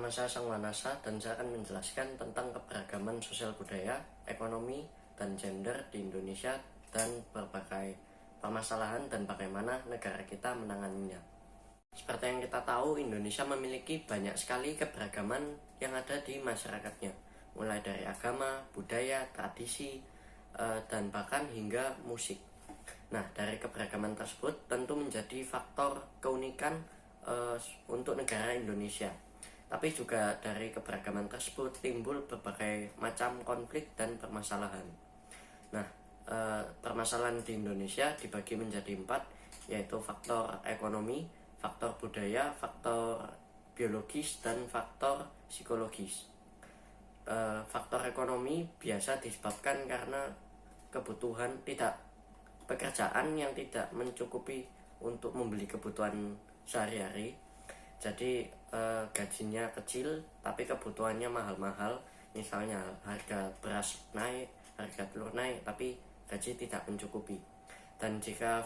Nama saya Sang Manasa dan saya akan menjelaskan tentang keberagaman sosial budaya, ekonomi, dan gender di Indonesia dan berbagai permasalahan dan bagaimana negara kita menanganinya. Seperti yang kita tahu, Indonesia memiliki banyak sekali keberagaman yang ada di masyarakatnya, mulai dari agama, budaya, tradisi, dan bahkan hingga musik. Nah, dari keberagaman tersebut tentu menjadi faktor keunikan untuk negara Indonesia. Tapi juga dari keberagaman tersebut timbul berbagai macam konflik dan permasalahan. Nah, permasalahan di Indonesia dibagi menjadi 4, yaitu faktor ekonomi, faktor budaya, faktor biologis, dan faktor psikologis. Faktor ekonomi biasa disebabkan karena pekerjaan yang tidak mencukupi untuk membeli kebutuhan sehari-hari. Jadi gajinya kecil tapi kebutuhannya mahal-mahal. Misalnya harga beras naik, harga telur naik, tapi gaji tidak mencukupi. Dan jika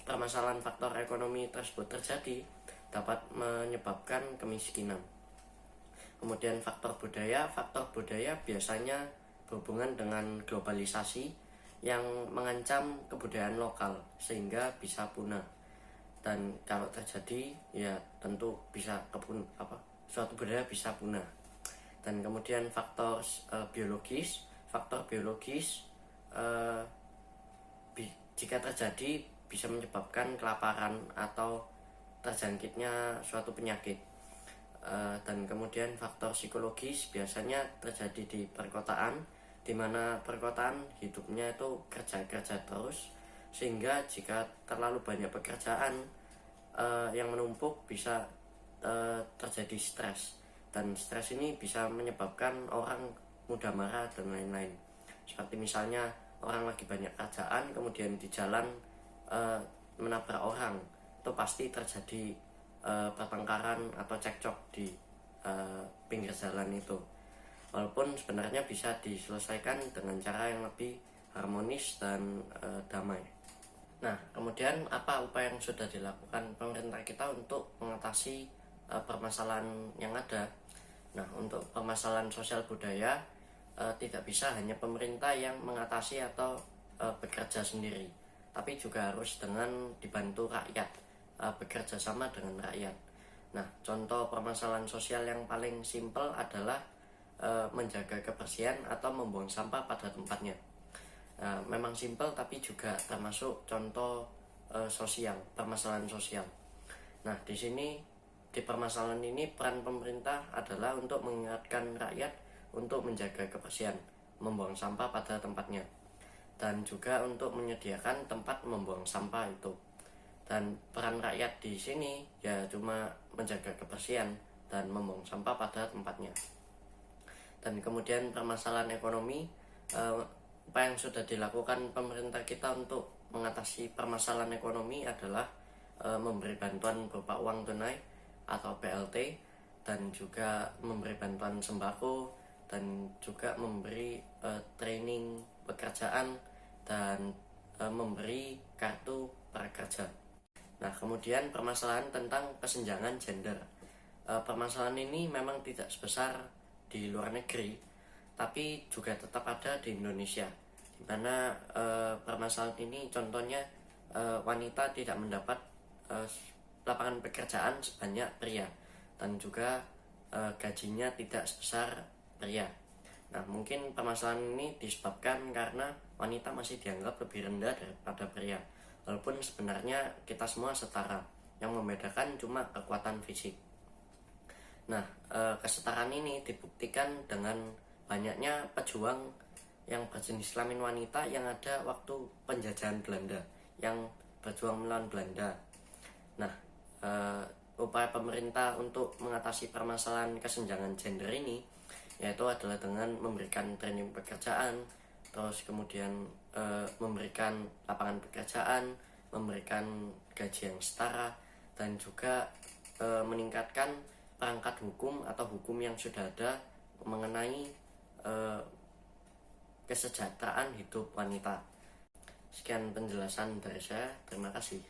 permasalahan faktor ekonomi tersebut terjadi, dapat menyebabkan kemiskinan. Kemudian faktor budaya biasanya berhubungan dengan globalisasi yang mengancam kebudayaan lokal sehingga bisa punah. Dan kalau terjadi, ya tentu bisa suatu budaya bisa punah. Dan kemudian faktor biologis jika terjadi bisa menyebabkan kelaparan atau terjangkitnya suatu penyakit. Dan kemudian faktor psikologis biasanya terjadi di perkotaan, di mana perkotaan hidupnya itu kerja terus, sehingga jika terlalu banyak pekerjaan yang menumpuk bisa terjadi stres, dan stres ini bisa menyebabkan orang mudah marah dan lain-lain. Seperti misalnya orang lagi banyak kerjaan kemudian di jalan menabrak orang, itu pasti terjadi pertengkaran atau cekcok di pinggir jalan itu, walaupun sebenarnya bisa diselesaikan dengan cara yang lebih harmonis dan damai. Nah, kemudian apa upaya yang sudah dilakukan pemerintah kita untuk mengatasi permasalahan yang ada? Nah, untuk permasalahan sosial budaya tidak bisa hanya pemerintah yang mengatasi atau bekerja sendiri, tapi juga harus dengan dibantu rakyat, bekerja sama dengan rakyat. Nah, contoh permasalahan sosial yang paling simpel adalah menjaga kebersihan atau membuang sampah pada tempatnya. Memang simpel tapi juga termasuk contoh permasalahan sosial. Nah, di permasalahan ini peran pemerintah adalah untuk mengingatkan rakyat untuk menjaga kebersihan, membuang sampah pada tempatnya, dan juga untuk menyediakan tempat membuang sampah itu. Dan peran rakyat di sini ya cuma menjaga kebersihan dan membuang sampah pada tempatnya. Dan kemudian permasalahan ekonomi, apa yang sudah dilakukan pemerintah kita untuk mengatasi permasalahan ekonomi adalah memberi bantuan berupa uang tunai atau BLT, dan juga memberi bantuan sembako, dan juga memberi training pekerjaan, dan memberi kartu prakerja. Nah, kemudian permasalahan tentang kesenjangan gender. Permasalahan ini memang tidak sebesar di luar negeri, tapi juga tetap ada di Indonesia, di mana permasalahan ini contohnya wanita tidak mendapat lapangan pekerjaan sebanyak pria, dan juga gajinya tidak sebesar pria. Nah, mungkin permasalahan ini disebabkan karena wanita masih dianggap lebih rendah daripada pria, walaupun sebenarnya kita semua setara, yang membedakan cuma kekuatan fisik. Nah, kesetaraan ini dibuktikan dengan banyaknya pejuang yang berjenis kelamin wanita yang ada waktu penjajahan Belanda, yang berjuang melawan Belanda. Nah, upaya pemerintah untuk mengatasi permasalahan kesenjangan gender ini yaitu adalah dengan memberikan training pekerjaan, terus kemudian memberikan lapangan pekerjaan, memberikan gaji yang setara, dan juga meningkatkan perangkat hukum atau hukum yang sudah ada mengenai kesejahteraan hidup wanita. Sekian penjelasan dari saya, terima kasih.